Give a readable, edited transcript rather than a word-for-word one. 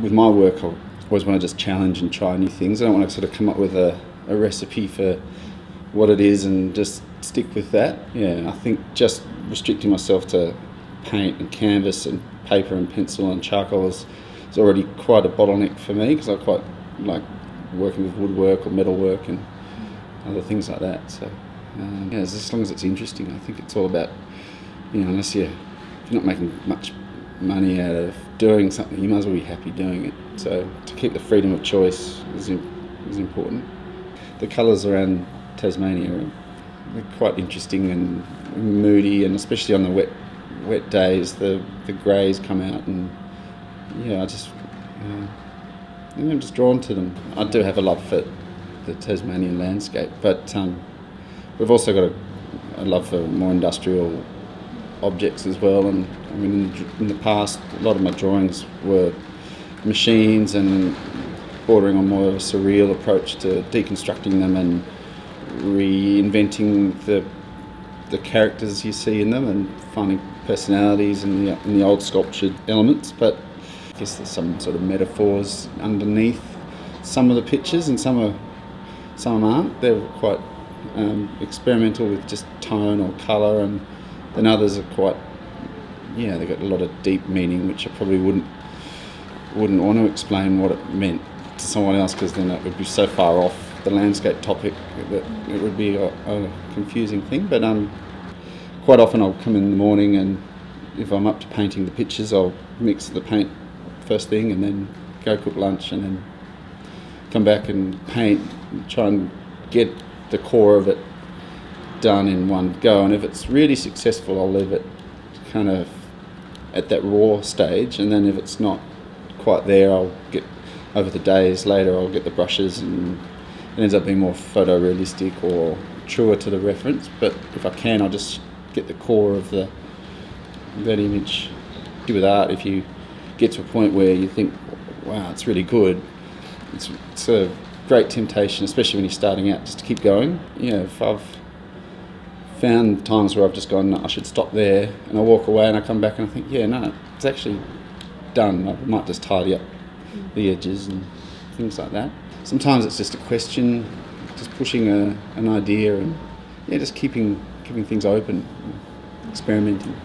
with my work, I always want to just challenge and try new things. I don't want to sort of come up with a recipe for what it is and just stick with that. Yeah, I think just restricting myself to paint and canvas and paper and pencil and charcoal is already quite a bottleneck for me, because I quite like working with woodwork or metalwork and other things like that. So yeah, as long as it's interesting, I think it's all about, unless if you're not making much money out of doing something, you might as well be happy doing it. So to keep the freedom of choice is important. The colours around Tasmania are quite interesting and moody, and especially on the wet days, the greys come out, and yeah, I'm just drawn to them. I do have a love for the Tasmanian landscape, but we've also got a love for more industrial objects as well. And I mean, in the past, a lot of my drawings were machines and bordering on more of a surreal approach to deconstructing them and reinventing the characters you see in them and finding personalities in the old sculptured elements. But I guess there's some sort of metaphors underneath some of the pictures, and some aren't. They're quite experimental with just tone or colour, and then others are quite, they've got a lot of deep meaning, which I probably wouldn't want to explain what it meant to someone else, because then it would be so far off the landscape topic that it would be a confusing thing. But quite often I'll come in the morning, and if I'm up to painting the pictures, I'll mix the paint first thing and then go cook lunch and then come back and paint and try and get the core of it done in one go. And if it's really successful, I'll leave it kind of at that raw stage, and then if it's not quite there, I'll get, over the days later, I'll get the brushes, and it ends up being more photorealistic or truer to the reference. But if I can, I'll just get the core of that image. With art, if you get to a point where you think, wow, it's really good, it's a great temptation, especially when you're starting out, just to keep going. If I've found times where I've just gone, no, I should stop there, and I walk away and I come back and I think, yeah, no, it's actually done. I might just tidy up the edges and things like that. Sometimes it's just a question, just pushing an idea, and just keeping things open, experimenting.